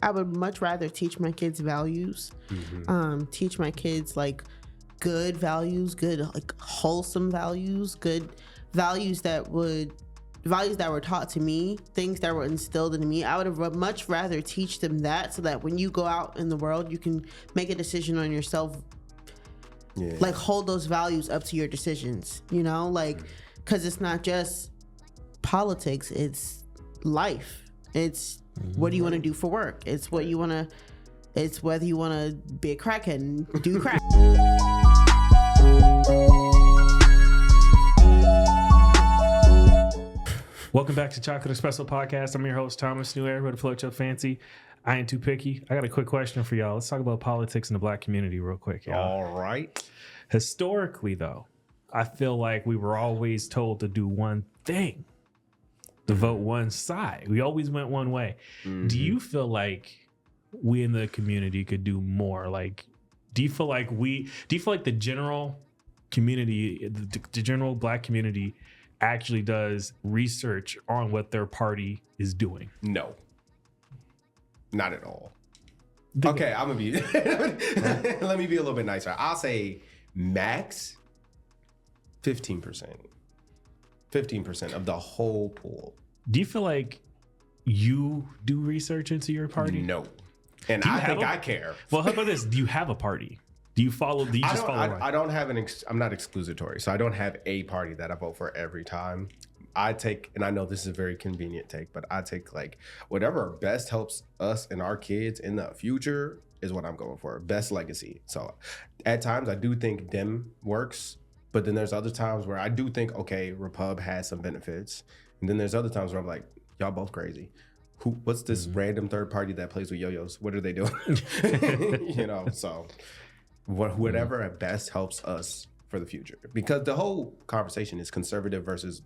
I would much rather teach my kids values, teach my kids like good values, good like wholesome values, good values that were taught to me, things that were instilled in me. I would have much rather teach them that, so that when you go out in the world, you can make a decision on yourself. Yeah. Like hold those values up to your decisions, you know, like, because it's not just politics, it's life. It's what do you want to do for work? It's what you want to, it's whether you want to be a crackhead and do crack. Welcome back to Chocolate Espresso Podcast. I'm your host, Thomas New Air, with a float your fancy. I ain't too picky. I got a quick question for y'all. Let's talk about politics in the black community real quick, y'all. All right. Historically, though, I feel like we were always told to do one thing, to vote one side. We always went one way. Mm-hmm. Do you feel like we in the community could do more? Like, do you feel like the general community, the general black community actually does research on what their party is doing? No. Not at all. Okay, I'm gonna be. Let me be a little bit nicer. I'll say max 15%. 15% of the whole pool. Do you feel like you do research into your party? No, and I think I care. Well, how about this? Do you have a party? Do you follow? Do you just follow? I don't have I'm not exclusatory, so I don't have a party that I vote for every time. I take, and I know this is a very convenient take, but I take like whatever best helps us and our kids in the future is what I'm going for. Best legacy. So at times I do think Dem works, but then there's other times where I do think, okay, Repub has some benefits. And then there's other times where I'm like, y'all both crazy. What's this random third party that plays with yo-yos? What are they doing? You know, so whatever at best helps us for the future, because the whole conversation is conservative versus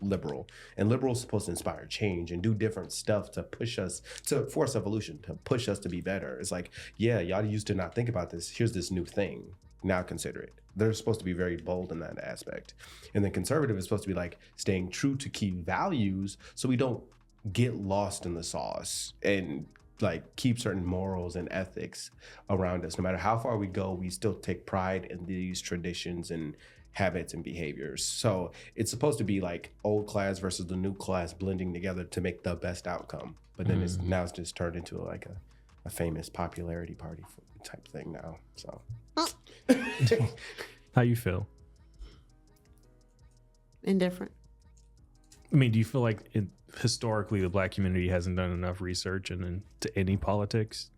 liberal, and liberal is supposed to inspire change and do different stuff to push us, to force evolution, to push us to be better. It's like, yeah, y'all used to not think about this. Here's this new thing. Now consider it. They're supposed to be very bold in that aspect. And then conservative is supposed to be like staying true to key values so we don't get lost in the sauce and like keep certain morals and ethics around us. No matter how far we go, we still take pride in these traditions and habits and behaviors. So it's supposed to be like old class versus the new class blending together to make the best outcome. But then it's just turned into like a famous popularity party type thing now. So how you feel? Indifferent. I mean, do you feel like historically the black community hasn't done enough research into any politics?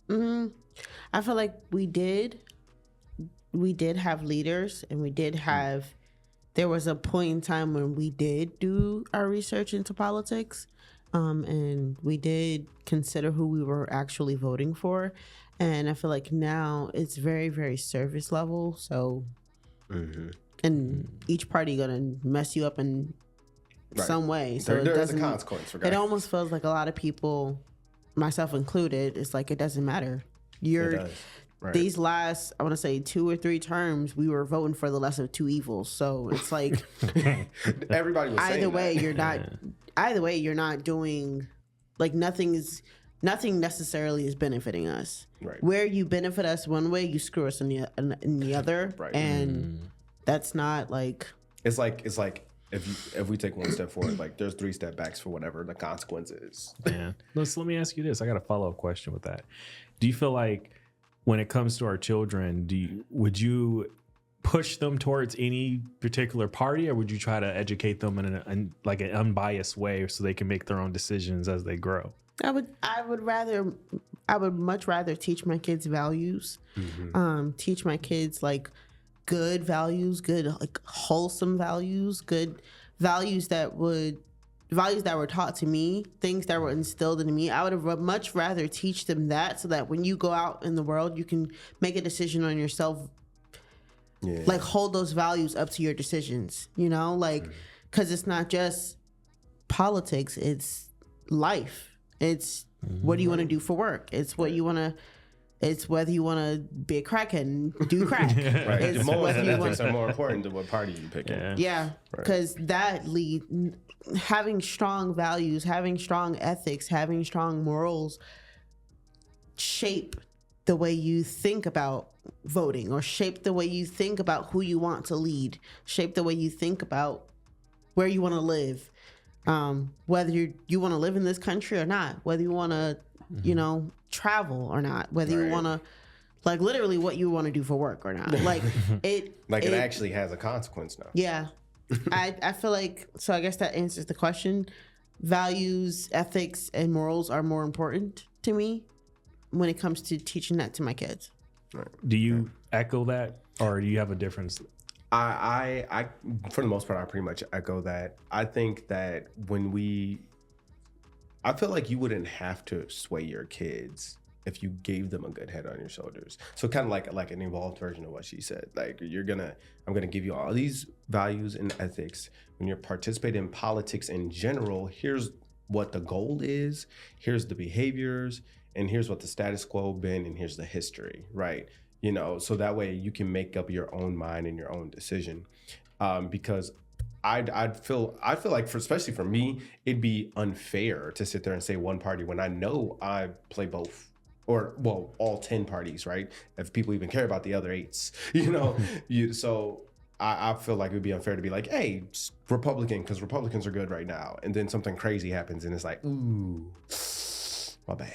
I feel like we did have leaders, and we did have, there was a point in time when we did do our research into politics, and we did consider who we were actually voting for. And I feel like now it's very, very service level. So, and each party gonna mess you up in some way. So there's a consequence for guys. It almost feels like a lot of people, myself included, it's like it doesn't matter. These last, I want to say 2 or 3 terms, we were voting for the lesser of two evils. So it's like everybody was either saying way that. You're not either way you're not doing, like, nothing necessarily is benefiting us. Right. Where you benefit us one way, you screw us in the other. Right. And that's not like it's like if we take one step forward, like there's 3 step backs for whatever the consequence is. Yeah. Let me ask you this. I got a follow-up question with that. Do you feel like when it comes to our children, would you push them towards any particular party, or would you try to educate them in an unbiased way so they can make their own decisions as they grow? I would much rather teach my kids values, teach my kids like good values, good like wholesome values, good values that were taught to me, things that were instilled in me. I would have much rather teach them that, so that when you go out in the world, you can make a decision on yourself. Yeah. Like hold those values up to your decisions, you know, like, because it's not just politics, it's life. It's what do you want to do for work? It's what you want to, it's whether you want to be a crackhead and do crack. Right. It's morals and ethics are more important than what party you pick. Yeah, because having strong values, having strong ethics, having strong morals shape the way you think about voting, or shape the way you think about who you want to lead, shape the way you think about where you want to live, whether you want to live in this country or not, whether you want to, travel or not, whether you want to, like, literally what you want to do for work or not. Like it actually has a consequence now. Yeah. I feel like, so I guess that answers the question. Values, ethics, and morals are more important to me when it comes to teaching that to my kids. Do you echo that, or do you have a difference? I for the most part, I pretty much echo that. I think that I feel like you wouldn't have to sway your kids if you gave them a good head on your shoulders. So kind of like an evolved version of what she said. Like, I'm gonna give you all these values and ethics. When you're participating in politics in general, here's what the goal is, here's the behaviors, and here's what the status quo been, and here's the history, right? So that way you can make up your own mind and your own decision. Because I feel like, especially for me, it'd be unfair to sit there and say one party when I know I play both, or all 10 parties, right? If people even care about the other 8s, so I feel like it would be unfair to be like, hey, Republican, because Republicans are good right now, and then something crazy happens and it's like, ooh, my bad.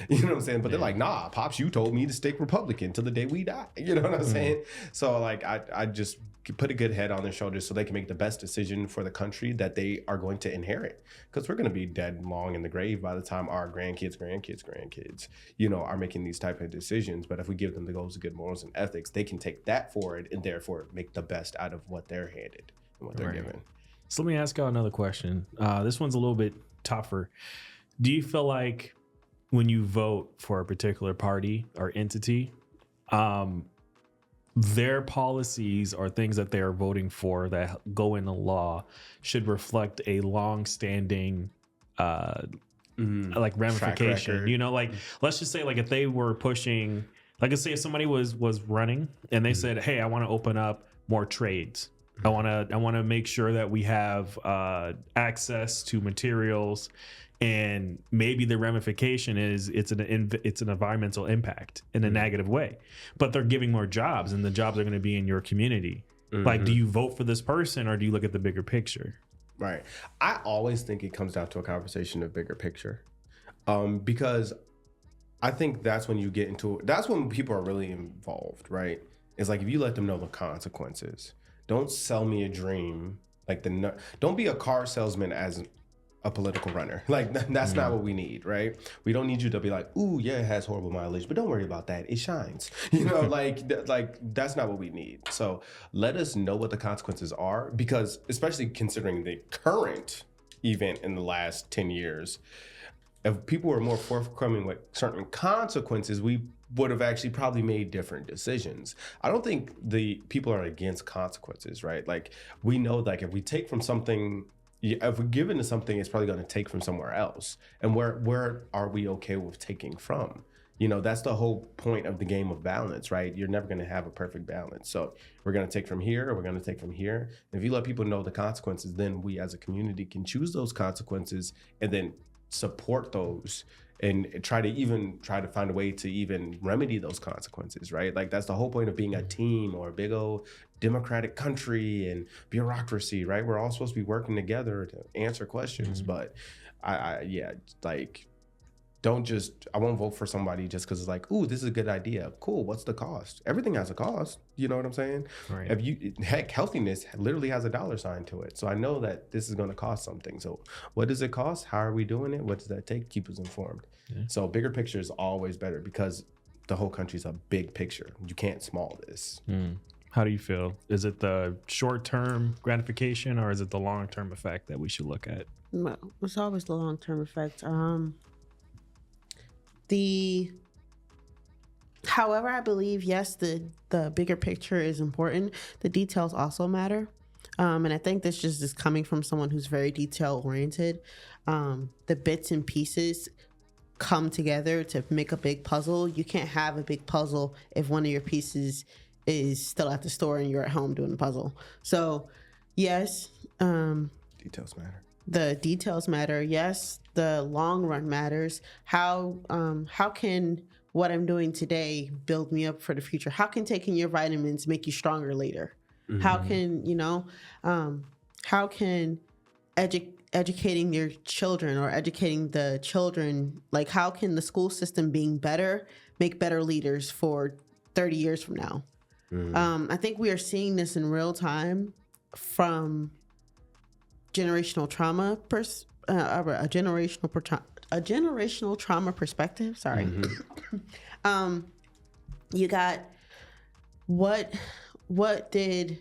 You know what I'm saying? But they're like, nah, Pops, you told me to stick Republican till the day we die. You know what I'm saying? So like, I just put a good head on their shoulders so they can make the best decision for the country that they are going to inherit. Because we're going to be dead long in the grave by the time our grandkids, are making these type of decisions. But if we give them the goals of good morals and ethics, they can take that forward and therefore make the best out of what they're handed and what they're given. So let me ask y'all another question. This one's a little bit tougher. Do you feel like when you vote for a particular party or entity, their policies or things that they are voting for that go into law should reflect a long-standing like ramification? Like, let's just say, like, if they were pushing, like, let's say if somebody was running and they said, hey, I want to open up more trades. I want to make sure that we have access to materials. And maybe the ramification is it's an environmental impact in a negative way, but they're giving more jobs, and the jobs are going to be in your community. Like, do you vote for this person, or do you look at the bigger picture? Right. I always think it comes down to a conversation of bigger picture, because I think that's when that's when people are really involved, right? It's like, if you let them know the consequences, don't sell me a dream. Like, don't be a car salesman as a political runner. Like, that's not what we need, right? We don't need you to be like, ooh, yeah, it has horrible mileage, but don't worry about that. It shines. Like that's not what we need. So let us know what the consequences are, because especially considering the current event in the last 10 years, if people were more forthcoming with certain consequences, we would have actually probably made different decisions. I don't think the people are against consequences, right? Like, we know, like, if we take from something, if we're given to something, it's probably going to take from somewhere else. And where are we okay with taking from? That's the whole point of the game of balance, right? You're never going to have a perfect balance. So we're going to take from here, or we're going to take from here. If you let people know the consequences, then we as a community can choose those consequences and then support those, and try to find a way to even remedy those consequences, right? Like, that's the whole point of being a team or a big old democratic country and bureaucracy, right? We're all supposed to be working together to answer questions. But I won't vote for somebody just because it's like, ooh, this is a good idea. Cool, what's the cost? Everything has a cost. You know what I'm saying? Right. Healthiness literally has a dollar sign to it. So I know that this is going to cost something. So what does it cost? How are we doing it? What does that take? Keep us informed. Yeah. So bigger picture is always better, because the whole country's a big picture. You can't small this. How do you feel? Is it the short-term gratification, or is it the long-term effect that we should look at? No, it's always the long-term effect. However, I believe, yes, the bigger picture is important. The details also matter. And I think this just is coming from someone who's very detail oriented. The bits and pieces come together to make a big puzzle. You can't have a big puzzle if one of your pieces is still at the store and you're at home doing the puzzle. So yes, details matter. the details matter. Yes, the long run matters. How can what I'm doing today build me up for the future? How can taking your vitamins make you stronger later? How can, how can educating your children or educating the children, like how can the school system being better make better leaders for 30 years from now? I think we are seeing this in real time from generational trauma, a generational trauma perspective. Sorry. You got what did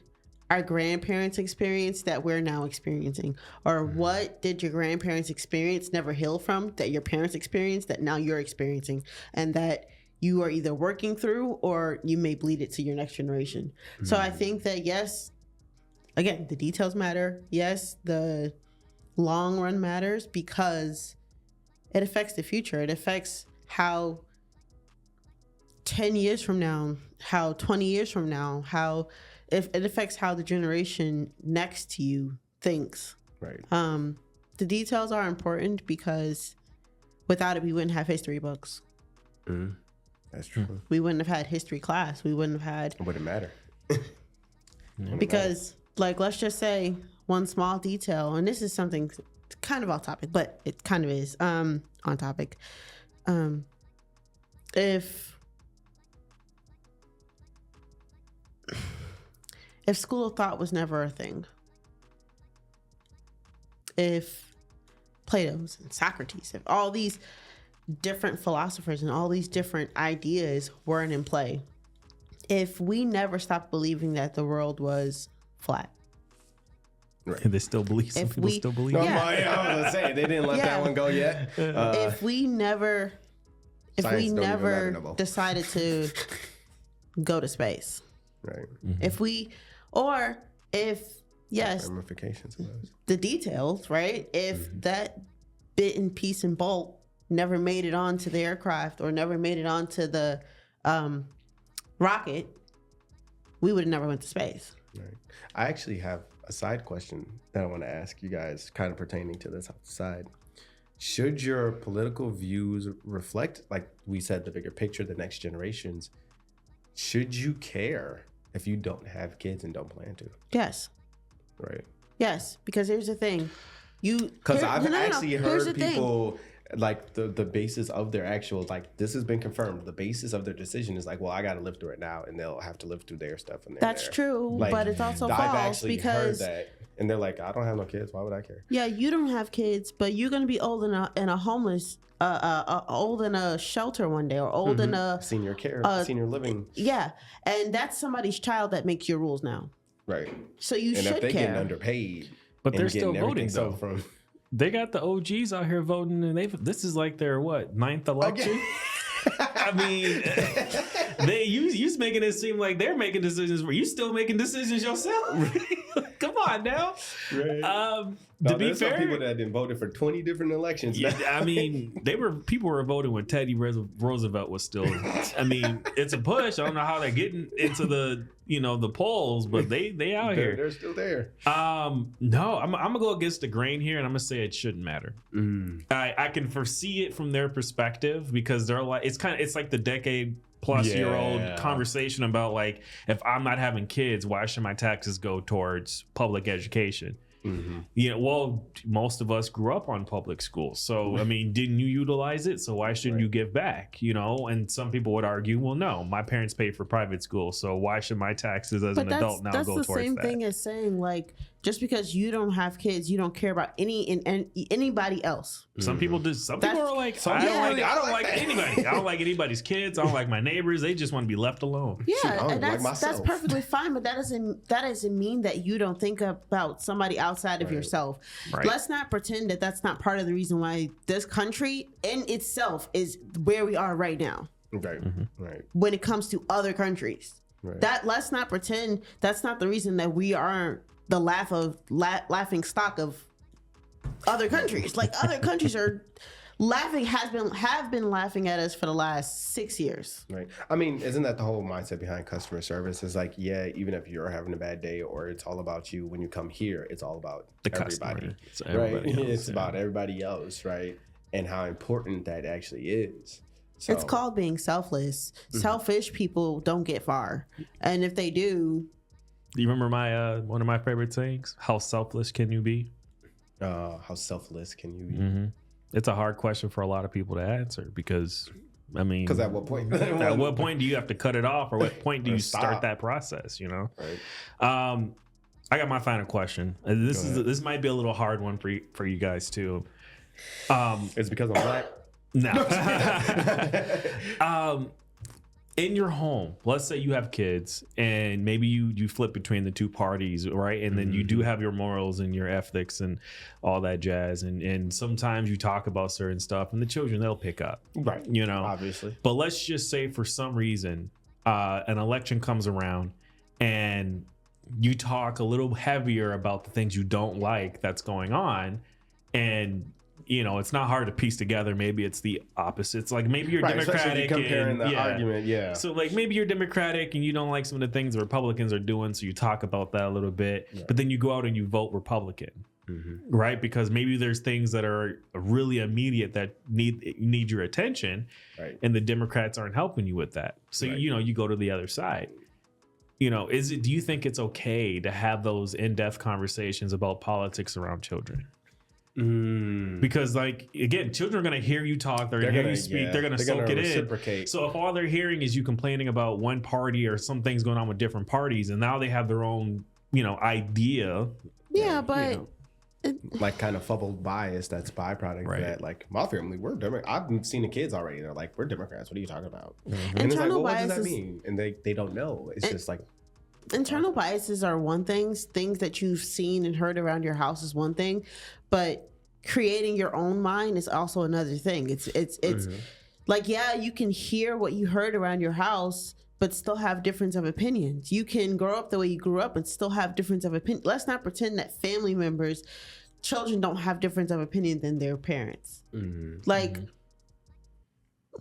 our grandparents experience that we're now experiencing, or what did your grandparents experience never heal from that your parents experienced that now you're experiencing, and that you are either working through or you may bleed it to your next generation. So I think that, yes, again, the details matter. Yes, the long run matters because it affects the future. It affects how 10 years from now, how 20 years from now, how it affects how the generation next to you thinks. Right. The details are important because without it, we wouldn't have history books. That's true. We wouldn't have had history class. We wouldn't have had. It wouldn't matter. Because, like, let's just say one small detail, and this is something kind of off topic, but it kind of is on topic. If school of thought was never a thing, if Plato's and Socrates, if all these different philosophers and all these different ideas weren't in play, if we never stopped believing that the world was flat. Right. They still believe. Some people still believe. No, Yeah. I was gonna say they didn't let that one go yet. If we never decided to go to space, right. Yes, Ramifications of those. the details, right? If that bit and piece and bolt never made it onto the aircraft or never made it onto the rocket, we would have never went to space. Right. I actually have a side question that I want to ask you guys, kind of pertaining to this side. Should your political views reflect, like we said, the bigger picture, the next generations? Should you care if you don't have kids and don't plan to? Yes. Right. Yes, because here's the thing. Because I've actually Here's heard the thing. people like the basis of their actual, like, this has been confirmed. The basis of their decision is like, well, I got to live through it now, and they'll have to live through their stuff. And That's true, like, but it's also I've false actually because heard that, and they're like, I don't have no kids. Why would I care? yeah, you don't have kids, but you're gonna be old in a homeless, old in a shelter one day, or old in a Senior care, senior living. yeah, and that's somebody's child that makes your rules now. Right. So you And should if they're care. getting underpaid, But and they're still getting voting, everything though. from They got the OGs out here voting, and this is like their ninth election. I mean, you making it seem like they're making decisions. Were you still making decisions yourself? Come on now. Right. To be there's some fair, people that didn't voted for 20 different elections. yeah, I mean, people were voting when Teddy Roosevelt was still. I mean, it's a push. I don't know how they're getting into the polls, but they out here. They're still there. No, I'm gonna go against the grain here, and I'm gonna say it shouldn't matter. I can foresee it from their perspective because they're like, it's like the decade plus year old conversation about, like, if I'm not having kids, why should my taxes go towards public education? Well, most of us grew up on public schools, so I mean, didn't you utilize it? So why shouldn't you give back? And some people would argue, well, no, my parents paid for private school, so why should my taxes as an adult now go towards that? That's the same thing as saying, like, just because you don't have kids, you don't care about anybody else. Some people do. Some people are like, I don't like anybody. I don't like anybody's kids. I don't like my neighbors. They just want to be left alone. Yeah, and that's perfectly fine. But that doesn't mean that you don't think about somebody outside of yourself. Right. Let's not pretend that that's not part of the reason why this country in itself is where we are right now. Right. Right. When it comes to other countries, let's not pretend that's not the reason that we aren't the laughing stock of other countries. Like, other countries are, have been laughing at us for the last 6 years. Right. I mean, isn't that the whole mindset behind customer service? Is like, yeah, even if you're having a bad day or it's all about you, when you come here, it's all about The everybody. customer. It's everybody Right. else, It's yeah. about everybody else, right? And how important that actually is. So, It's called being selfless. Selfish people don't get far. And if they do, Do you remember my one of my favorite sayings? How selfless can you be? how selfless can you be? Mm-hmm. It's a hard question for a lot of people to answer because, I mean, Because at what point? at what point do you have to cut it off, or what point do Or you stop. start that process? You know. Right. I got my final question. This might be a little hard one for you guys too. It's because I'm black. No. In your home, let's say you have kids and maybe you flip between the two parties, right? And then you do have your morals and your ethics and all that jazz. And sometimes you talk about certain stuff and the children, they'll pick up, Right. you know? Obviously. But let's just say for some reason, an election comes around and you talk a little heavier about the things you don't like that's going on. And you know, it's not hard to piece together. Maybe it's the opposites. Like maybe you're Right, especially if Democratic. you're comparing and, the yeah. argument, yeah. So like maybe you're Democratic and you don't like some of the things the Republicans are doing. So you talk about that a little bit, but then you go out and you vote Republican, right? Because maybe there's things that are really immediate that need your attention, Right. and the Democrats aren't helping you with that. So Right. you know, you go to the other side. You know, do you think it's okay to have those in-depth conversations about politics around children? Because like again, children are going to hear you talk, they're going to hear you speak, they're going to soak it reciprocate. in. So if all they're hearing is you complaining about one party or some things going on with different parties, and now they have their own, you know, idea. yeah, but You know. Like kind of fuddled bias that's byproduct Right. of that. Like my family, we're Democrats. I've seen the kids already. They're like, we're Democrats. What are you talking about? And it's like, Internal well, what does that biases- mean? And they don't know. It's just like, internal biases are one thing. Things that you've seen and heard around your house is one thing, but creating your own mind is also another thing. It's like, yeah, you can hear what you heard around your house, but still have difference of opinions. You can grow up the way you grew up and still have difference of opinion. Let's not pretend that family members, children don't have difference of opinion than their parents. Like,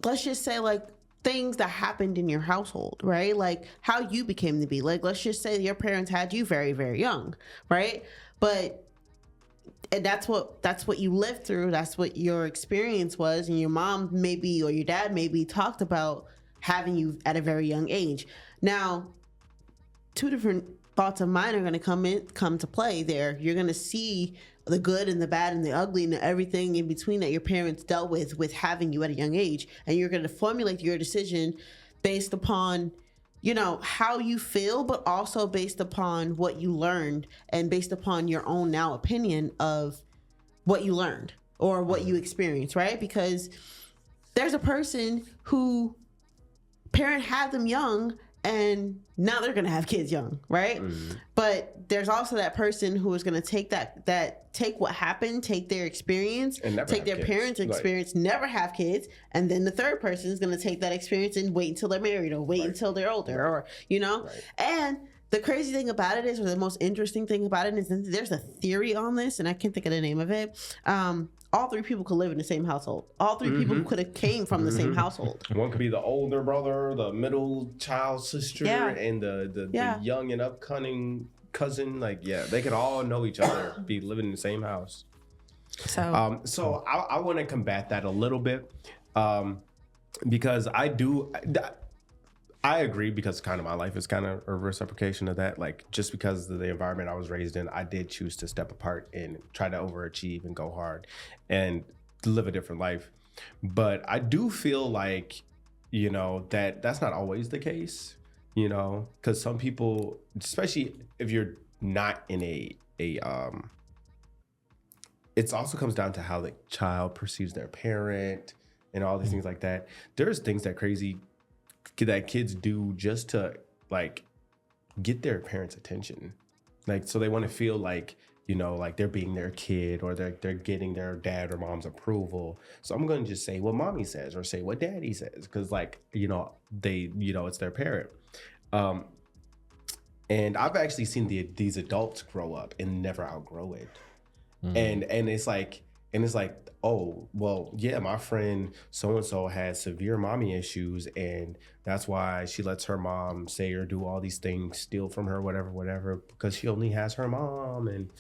let's just say like things that happened in your household, right? Like how you became to be. Like, let's just say your parents had you very, very young, right? But and that's what you lived through. That's what your experience was, and your mom maybe or your dad maybe talked about having you at a very young age. Now, two different thoughts of mine are going to come to play there. You're going to see the good and the bad and the ugly and everything in between that your parents dealt with having you at a young age, and you're going to formulate your decision based upon, you know, how you feel, but also based upon what you learned and based upon your own now opinion of what you learned or what you experienced, right? Because there's a person who parent had them young and now they're gonna have kids young, right? But there's also that person who is gonna take take what happened, take their experience, And never take have their kids. parents' Right. experience, never have kids, and then the third person is gonna take that experience and wait until they're married or wait until they're older, or you know. Right. And the crazy thing about it is, or the most interesting thing about it is, that there's a theory on this, and I can't think of the name of it. All three people could live in the same household. All three people could have came from the same household. one could be the older brother, the middle child sister, Yeah. and the Yeah. young and upcoming cousin. Like, yeah, they could all know each other, be living in the same house. So So I want to combat that a little bit, because I agree, because kind of my life is kind of a reciprocation of that. Like, just because of the environment I was raised in, I did choose to step apart and try to overachieve and go hard and live a different life. But I do feel like, you know, that's not always the case, you know, because some people, especially if you're not in it also comes down to how the child perceives their parent and all these things like that. There's things that kids do just to like get their parents' attention, like so they want to feel like, you know, like they're being their kid, or they're getting their dad or mom's approval. So I'm going to just say what mommy says or say what daddy says, because like, you know, it's their parent. And I've actually seen these adults grow up and never outgrow it. And it's like, And it's like, oh, well, yeah, my friend so-and-so has severe mommy issues, and that's why she lets her mom say or do all these things, steal from her, whatever, because she only has her mom. And,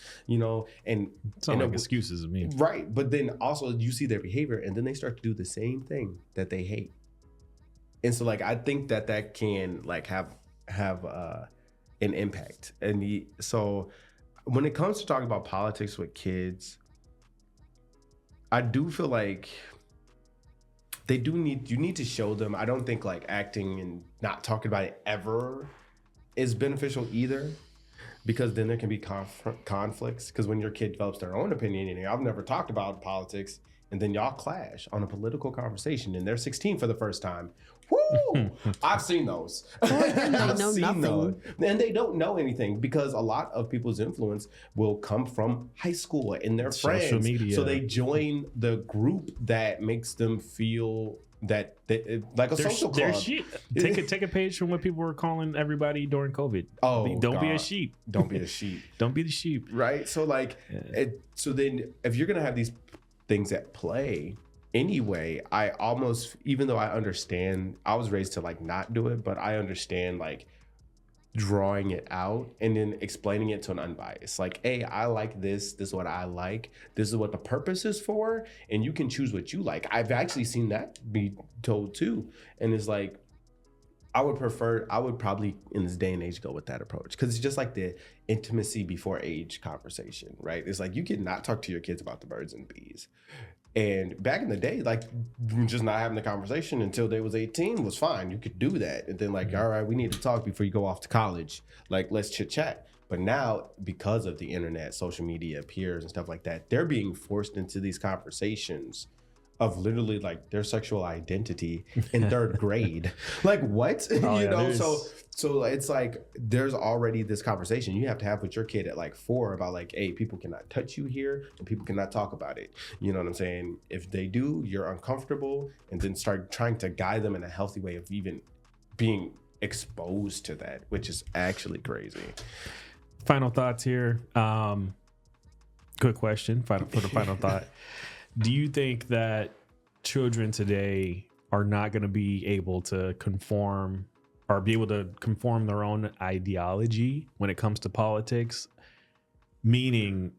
and It's not like excuses to me. Right. But then also you see their behavior, and then they start to do the same thing that they hate. And so, like, I think that can, like, have an impact. And so when it comes to talking about politics with kids, I do feel like you need to show them. I don't think like acting and not talking about it ever is beneficial either, because then there can be conflicts. Because when your kid develops their own opinion, and I've never talked about politics, and then y'all clash on a political conversation, and they're 16 for the first time. Woo! I've seen those. And they know nothing. And they don't know anything, because a lot of people's influence will come from high school and their friends. Social media. So they join the group that makes them feel that like a social club. Take a page from what people were calling everybody during COVID. Oh, don't be a sheep. Don't be a sheep. Don't be the sheep. Right. So like, so then if you're gonna have these things at play anyway, I almost, even though I understand, I was raised to like not do it, but I understand like drawing it out and then explaining it to an unbiased, like, hey, I like this is what I like, this is what the purpose is for, and you can choose what you like. I've actually seen that be told too. And it's like, I would probably in this day and age go with that approach, because it's just like the intimacy before age conversation, right? It's like you can not talk to your kids about the birds and bees. And back in the day, like, just not having the conversation until they was 18 was fine. You could do that. And then like, all right, we need to talk before you go off to college. Like, let's chit chat. But now, because of the internet, social media, peers and stuff like that, they're being forced into these conversations of literally like their sexual identity in third grade. Like, what? So it's like there's already this conversation you have to have with your kid at like 4 about like, hey, people cannot touch you here and people cannot talk about it. You know what I'm saying? If they do, you're uncomfortable, and then start trying to guide them in a healthy way of even being exposed to that, which is actually crazy. Final thoughts here. Good question. Final thought. Do you think that children today are not going to be able to conform their own ideology when it comes to politics? Meaning,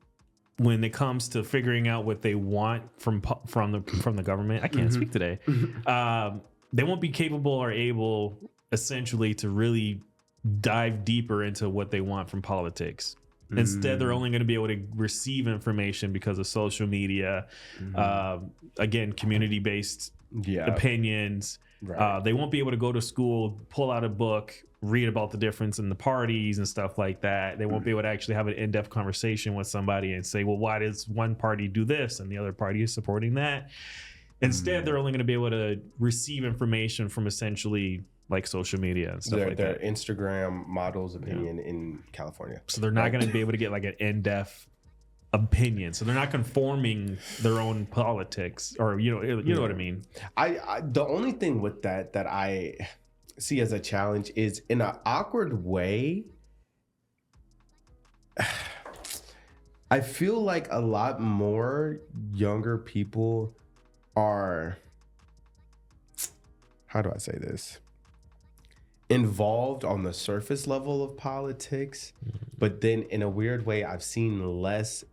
when it comes to figuring out what they want from the government, I can't speak today. They won't be capable or able, essentially, to really dive deeper into what they want from politics. Instead, they're only going to be able to receive information because of social media, again, community-based opinions. Right. They won't be able to go to school, pull out a book, read about the difference in the parties and stuff like that. They won't be able to actually have an in-depth conversation with somebody and say, well, why does one party do this and the other party is supporting that? Instead, they're only going to be able to receive information from essentially like social media and stuff like that. Their Instagram models opinion in California. So they're not going to be able to get like an in-depth opinion. So they're not conforming their own politics, or you know what I mean. I the only thing with that I see as a challenge is, in an awkward way, I feel like a lot more younger people are, how do I say this, involved on the surface level of politics, but then in a weird way I've seen less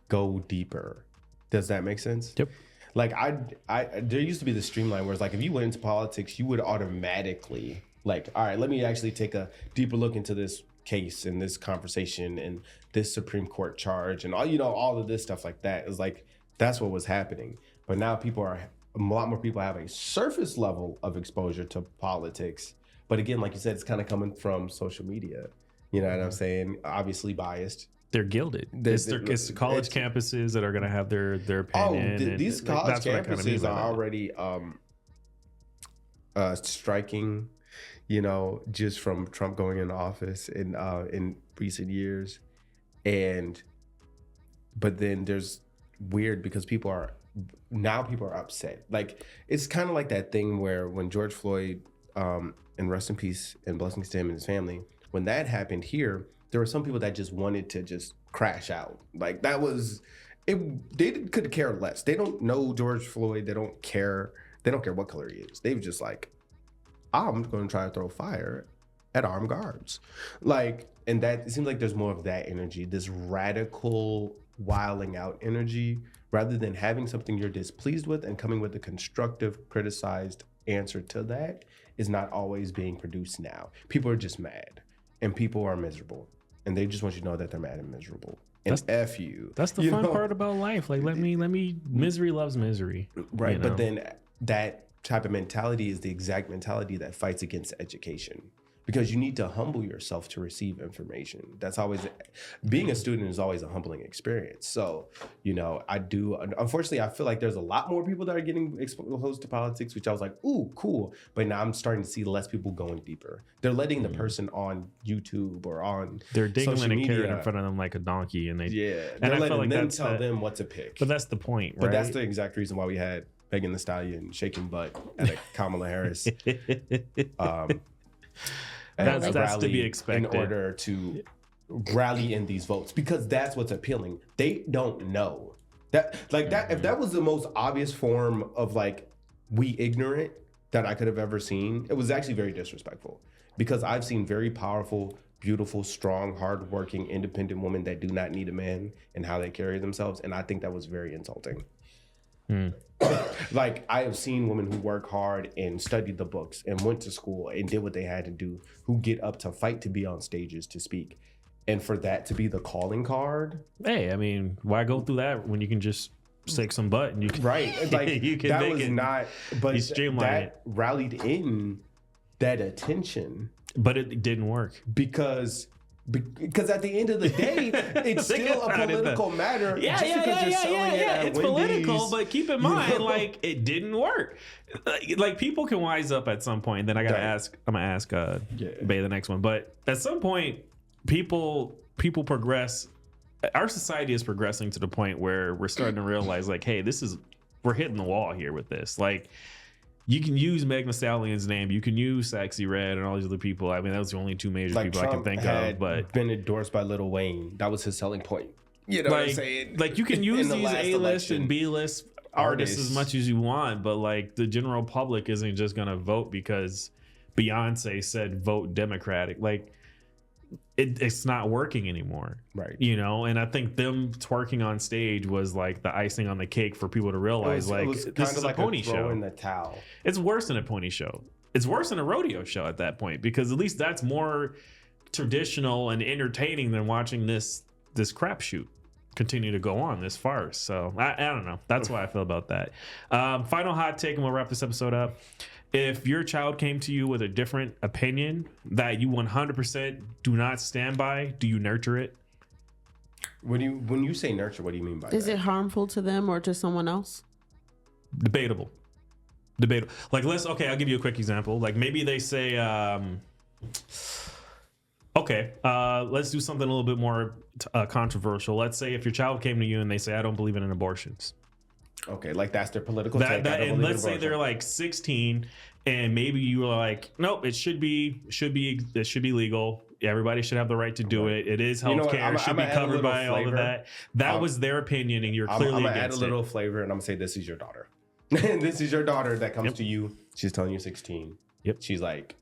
go deeper. Does that make sense? Yep. Like I there used to be the streamline where it's like, if you went into politics, you would automatically like, all right, let me actually take a deeper look into this case and this conversation and this Supreme Court charge and all of this stuff like that. Is like, that's what was happening. But now a lot more people have a surface level of exposure to politics. But again, like you said, it's kind of coming from social media. You know what I'm saying? Obviously biased. They're gilded. It's the college campuses that are going to have their opinion. These college campuses are already striking, just from Trump going into office in recent years. But then there's weird, because people are upset. Like, it's kind of like that thing where when George Floyd, and rest in peace and blessings to him and his family, when that happened here, there were some people that just wanted to just crash out. Like, that was they could care less. They don't know George Floyd. They don't care. They don't care what color he is. They were just like, I'm going to try to throw fire at armed guards. Like, and that, it seems like there's more of that energy, this radical wilding out energy, rather than having something you're displeased with and coming with a constructive, criticized answer to that is not always being produced now. People are just mad and people are miserable and they just want you to know that they're mad and miserable. And F you. That's the fun part about life. Like, let me, misery loves misery. Right. You know? But then that type of mentality is the exact mentality that fights against education, because you need to humble yourself to receive information. That's always, being a student is always a humbling experience. So, unfortunately, I feel like there's a lot more people that are getting exposed to politics, which I was like, ooh, cool. But now I'm starting to see less people going deeper. They're letting the person on YouTube or on they're dangling a carrot in media, front of them like a donkey, and they're I feel letting like them tell them what to pick. But that's the point, right? But that's the exact reason why we had Megan Thee Stallion shaking butt at a Kamala Harris. That's to be expected in order to rally in these votes, because that's what's appealing. They don't know that, like, that. If that was the most obvious form of like we ignorant that I could have ever seen, it was actually very disrespectful, because I've seen very powerful, beautiful, strong, hardworking, independent women that do not need a man and how they carry themselves, and I think that was very insulting. Like, I have seen women who work hard and studied the books and went to school and did what they had to do, who get up to fight to be on stages to speak. And for that to be the calling card. Hey, I mean, why go through that when you can just shake some butt and you can, right. Like, you can that make was it, not, but that it. rallied in that attention. But it didn't work. Because at the end of the day, it's still a political matter. Yeah, it's political, but keep in mind, like, it didn't work. Like, people can wise up at some point. Then I gotta ask. I'm gonna ask Bay the next one. But at some point, people progress. Our society is progressing to the point where we're starting to realize, like, hey, we're hitting the wall here with this. Like, you can use Megan Thee Stallion's name. You can use Sexy Red and all these other people. I mean, that was the only two major people Trump I can think had of. But been endorsed by Lil Wayne. That was his selling point. You know what I'm saying? Like, you can use the these A-list and B-list artists as much as you want, but like, the general public isn't just gonna vote because Beyonce said vote Democratic. Like, it's not working anymore, right? You know, and I think them twerking on stage was like the icing on the cake for people to realize, this is like a pony show. In the towel. It's worse than a pony show. It's worse than a rodeo show at that point, because at least that's more traditional and entertaining than watching this crapshoot continue to go on, this farce. So I don't know. That's why I feel about that. Final hot take, and we'll wrap this episode up. If your child came to you with a different opinion that you 100% do not stand by, do you nurture it? When you say nurture, what do you mean by that? Is it harmful to them or to someone else? Debatable. Like, I'll give you a quick example. Like, maybe they say, let's do something a little bit more controversial. Let's say if your child came to you and they say, I don't believe in abortions. Okay, like, that's their political take. And let's say they're like 16, and maybe you were like, nope, it should be legal. Everybody should have the right to do it. It is healthcare. It should be covered by all of that. That was their opinion, and you're clearly against it. I'm gonna add a little flavor, and I'm gonna say, this is your daughter. This is your daughter that comes to you. She's telling you 16. Yep. She's like,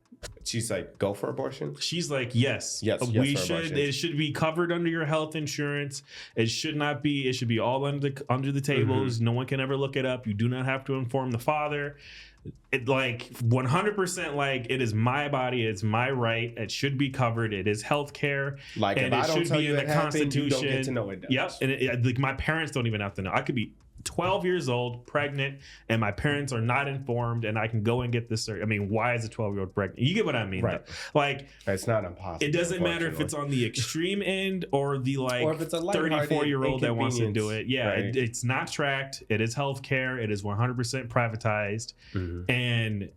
go for abortion. She's like, yes, it should be covered under your health insurance. It should not be. It should be all under the tables. Mm-hmm. No one can ever look it up. You do not have to inform the father. It, like, 100%, like, it is my body. It's my right. It should be covered. It is health care. Like, and if I don't tell you it happened, you don't get to know it does. Yep. And like, my parents don't even have to know. I could be 12 years old, pregnant, and my parents are not informed, and I can go and get this. I mean, why is a 12-year-old pregnant? You get what I mean, right? Like, it's not impossible. It doesn't matter if it's on the extreme end or the, like, or if it's a 34-year-old that wants to do it. Yeah, right? It's not tracked. It is healthcare. It is 100% privatized, and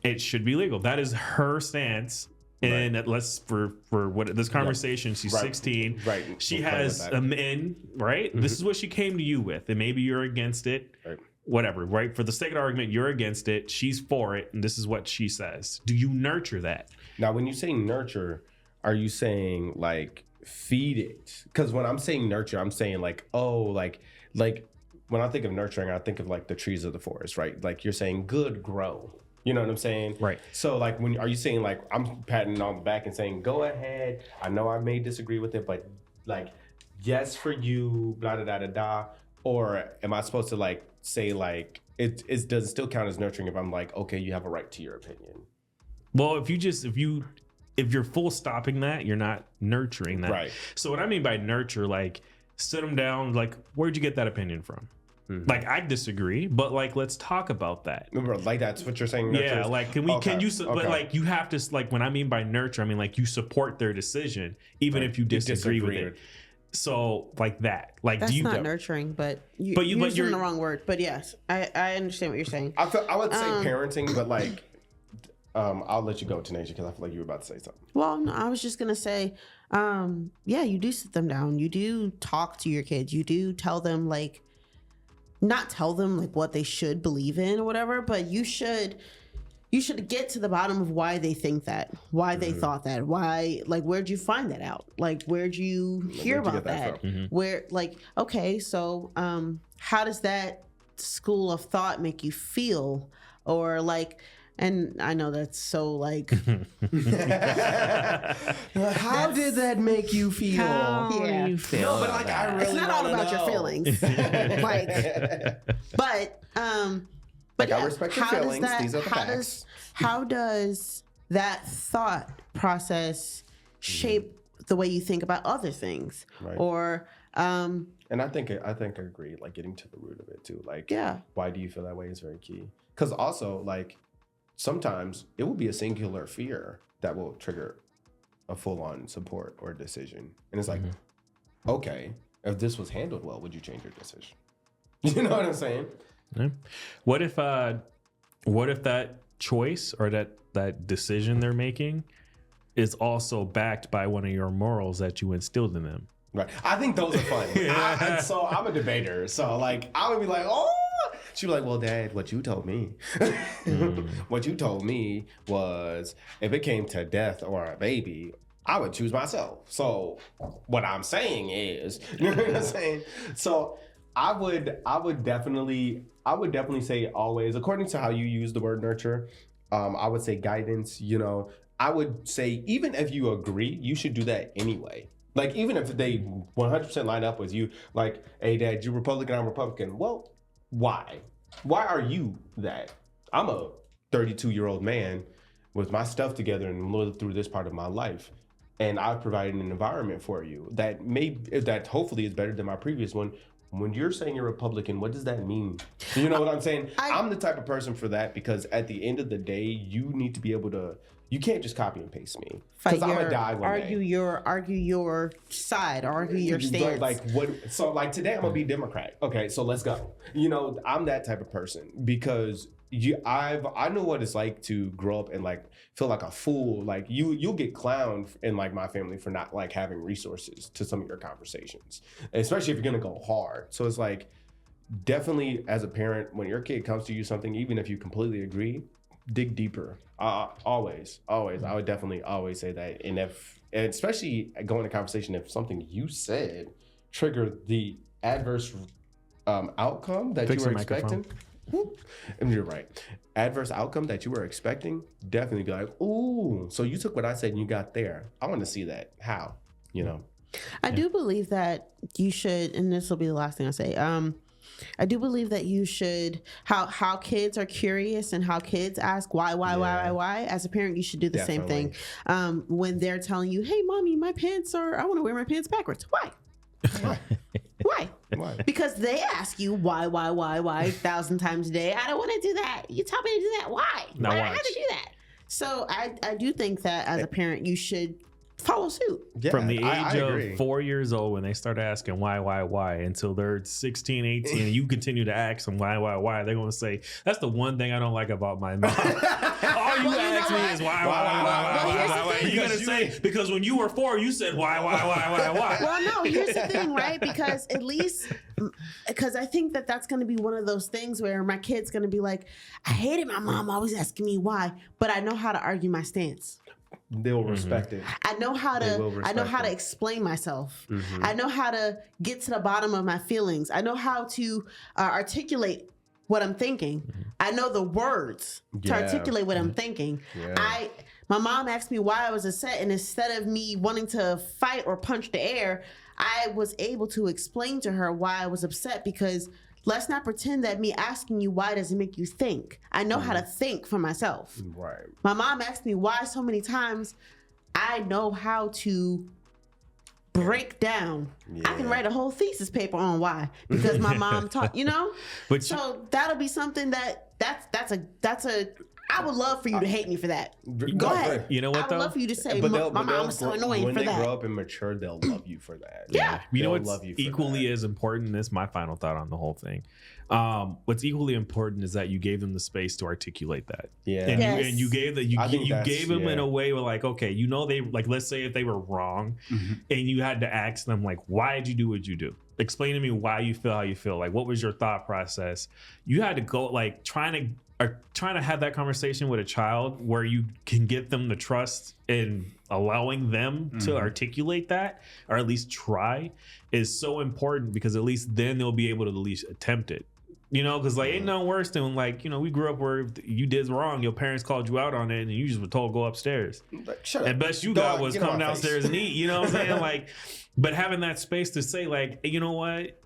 it should be legal. That is her stance. And let's for what this conversation, she's 16. Right. She has a man, right? Mm-hmm. This is what she came to you with, and maybe you're against it. Right. Whatever, right? For the sake of the argument, you're against it. She's for it, and this is what she says. Do you nurture that? Now, when you say nurture, are you saying like feed it? Because when I'm saying nurture, I'm saying like, oh, like like when I think of nurturing, I think of like the trees of the forest, right? Like you're saying good grow. You know what I'm saying? Right. So like are you saying like I'm patting on the back and saying, go ahead. I know I may disagree with it, but like, yes for you, blah, da, da, da, da. Or am I supposed to like say like, does it still count as nurturing if I'm like, okay, you have a right to your opinion? Well, if you're full stopping that, you're not nurturing that. Right. So what I mean by nurture, like sit them down, like where'd you get that opinion from? Like I disagree, but like let's talk about that. Remember, like that's what you're saying. Yeah, like can you but Okay. like you have to, like when I mean by nurture, I mean like you support their decision even if you disagree with it. So like that, like That's do you not nurturing, but you're using the wrong word. But yes, I understand what you're saying. I would say parenting, but like I'll let you go, Tanisha, because I feel like you were about to say something. Well, no, I was just gonna say, yeah, you do sit them down. You do talk to your kids. You do tell them like, not tell them like what they should believe in or whatever, but you should get to the bottom of why they think that, why they thought that, why, like, where'd you find that out? Like, where'd you hear about that? Where, like, okay, so how does that school of thought make you feel? Or like, and I know that's so like, how did that make you feel? How do you feel? No, but like I really it's not all about your feelings. Like, but I yeah, respect your feelings. These are the facts. How does that thought process shape the way you think about other things? Right. Or and I think I agree. Like getting to the root of it too. Like, yeah, why do you feel that way is very key. Because also like sometimes it will be a singular fear that will trigger a full-on support or decision, and it's like, okay, if this was handled well, would you change your decision? You know what I'm saying? Yeah. What if that choice or that decision they're making is also backed by one of your morals that you instilled in them? Right. I think those are fun. So I'm a debater. So like I would be like, oh, she'd be like, well, Dad, what you told me, what you told me was if it came to death or a baby, I would choose myself. So what I'm saying is, you know what I'm saying? So I would definitely say always, according to how you use the word nurture, I would say guidance, you know, I would say even if you agree, you should do that anyway. Like even if they 100% line up with you, like, hey Dad, you Republican, I'm Republican. Well, why? Why are you that? I'm a 32-year-old man with my stuff together and lived through this part of my life. And I've provided an environment for you that hopefully is better than my previous one. When you're saying you're Republican, what does that mean? You know what I'm saying? I'm the type of person for that, because at the end of the day, you need to be able to, you can't just copy and paste me. Because I'm gonna die one day. Argue your side, argue your stance. Like what? So like today I'm gonna be Democrat. Okay, so let's go. You know, I'm that type of person because I know what it's like to grow up and like feel like a fool. Like you'll get clowned in like my family for not like having resources to some of your conversations, especially if you're gonna go hard. So it's like definitely as a parent, when your kid comes to you something, even if you completely agree, dig deeper. Always. I would definitely always say that. And especially going to conversation, if something you said triggered the adverse outcome that you were expecting. And you're right. Adverse outcome that you were expecting, definitely be like, ooh, so you took what I said and you got there. I want to see that. How? You know? I do believe that you should, and this will be the last thing I say. I do believe that you should, how kids are curious and how kids ask why. As a parent, you should do the same thing. When they're telling you, hey, mommy, I want to wear my pants backwards. Why? Why? Because they ask you why 1,000 times a day. I don't want to do that. You tell me to do that. Why? Now why do I have to do that? So I do think that as a parent, you should follow suit. Yeah, from the age of 4 years old, when they start asking why, until they're 16, 18, and you continue to ask them why, they're going to say, that's the one thing I don't like about my mom. All you ask me is why. You're going to say, because when you were 4, you said why. Well, no, here's the thing, right? Because I think that that's going to be one of those things where my kid's going to be like, I hated my mom always asking me why, but I know how to argue my stance. they'll respect it. I know how They to will respect it. explain myself. I know how to get to the bottom of my feelings. I know how to articulate what I'm thinking. I know the words to articulate what I'm thinking. Yeah. My mom asked me why I was upset, and instead of me wanting to fight or punch the air, I was able to explain to her why I was upset, because let's not pretend that me asking you why doesn't make you think. I know how to think for myself. Right. My mom asked me why so many times. I know how to break down. I can write a whole thesis paper on why, because my mom taught, But so that'll be something that's a I would love for you to hate me for that. Go ahead. You know what, I would though? love for you to say, But my mom is so annoying for when they that. grow up and mature, they'll love you for that. Yeah. You know They'll what's love you for equally that. as important? This is my final thought on the whole thing. What's equally important is that you gave them the space to articulate that. Yeah. And, Yes. you gave that you I think that's- gave them in yeah. a way where, like, okay, they, like, let's say if they were wrong and you had to ask them, like, why did you do what you do? Explain to me why you feel how you feel. Like, what was your thought process? You had to go, like, trying to have that conversation with a child where you can get them the trust and allowing them to articulate that, or at least try, is so important, because at least then they'll be able to at least attempt it. Because like ain't no worse than, like, we grew up where if you did wrong, your parents called you out on it, and you just were told go upstairs. Shut up. And best you Dog, got was get on come my downstairs face. and eat. You know what I'm saying? Like, but having that space to say, like, hey, you know what?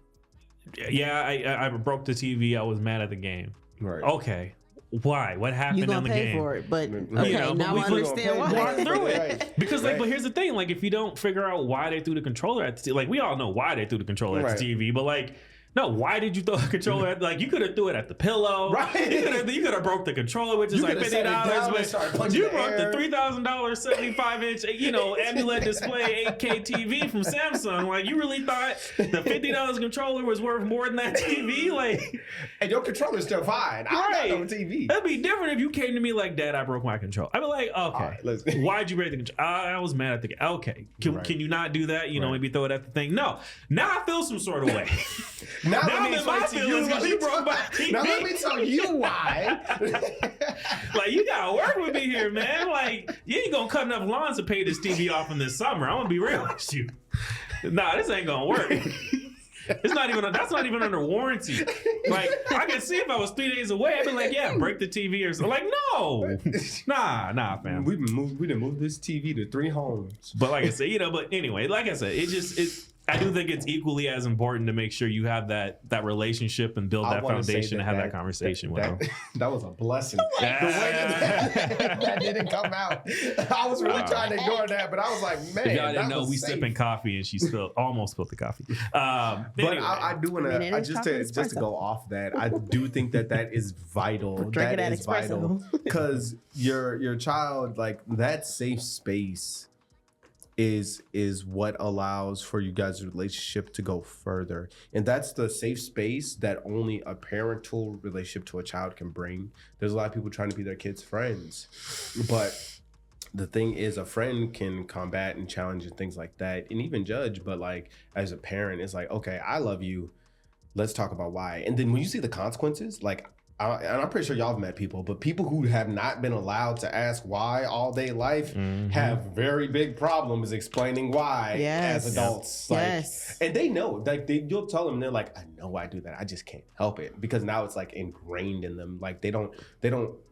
Yeah, I broke the TV. I was mad at the game. Right. Okay. Why? What happened You in gonna the pay game? for it, but You okay, know, but now we I could understand walk why. through it. Right. Because, like, Right. but here's the thing: like, if you don't figure out why they threw the controller at the TV, like, we all know why they threw the controller at Right. the TV, but like, no, why did you throw the controller at? Like, you could have threw it at the pillow. Right. You could have broke the controller, which is You like coulda set it down and $50. started But punching you the brought the air. $3,000 75-inch, AMOLED display 8K TV from Samsung. Like, you really thought the $50 controller was worth more than that TV? Like, And your controller's still fine. I Right. got no TV. that'd be different if you came to me like, Dad, I broke my controller. I'd be like, okay, right, listen. why'd you break the controller? I was mad at the game. Okay, Right. can you not do that? Right. Maybe throw it at the thing. No, now I feel some sort of way. Now Now let me I'm in my explain to feelings you. 'cause you broke my TV. Now let me tell you why. Like, you gotta work with me here, man. Like, you ain't gonna cut enough lawns to pay this TV off in this summer. I'm gonna be real with you. Nah, this ain't gonna work. That's not even under warranty. Like, I could see if I was 3 days away, I'd be like, yeah, break the TV or something. Like, no. Nah, fam. We done moved this TV to 3 homes. But like I said, but anyway, like I said, I do think it's equally as important to make sure you have that relationship and build that wanna say foundation and have that conversation with them. That was a blessing. The way that didn't come out. I was really trying to ignore that, but I was like, man, If y'all that didn't know, was we safe. sipping coffee and she almost spilled the coffee. But Anyway. I do want I mean, it to is chocolate just to espresso. go off that. I do think that is vital. Drink it That at is vital Espresso. because your child, like, that safe space is what allows for you guys' relationship to go further, and that's the safe space that only a parental relationship to a child can bring. There's a lot of people trying to be their kids' friends, but the thing is, a friend can combat and challenge and things like that, and even judge. But like, as a parent, it's like, okay, I love you. Let's talk about why. And then when you see the consequences, like, and I'm pretty sure y'all have met people, but people who have not been allowed to ask why all day life have very big problems explaining why Yes. as adults. Like, Yes. and they know, like, you'll tell them, they're like, I know I do that. I just can't help it, because now it's like ingrained in them. Like, they don't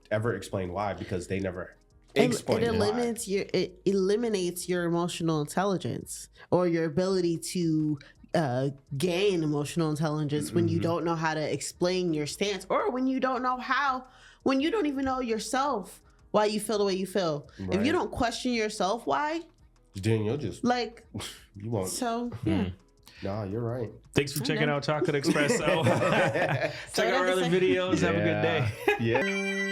ever explain why, because they never explain It why. eliminates your emotional intelligence, or your ability to gain emotional intelligence when you don't know how to explain your stance, or when you don't even know yourself why you feel the way you feel. If Right. you don't question yourself why, Then you'll just, like, you won't. so yeah. Nah, you're right. Thanks for checking know. out Chocolate Espresso. Check out our other videos. Have a good day. Yeah.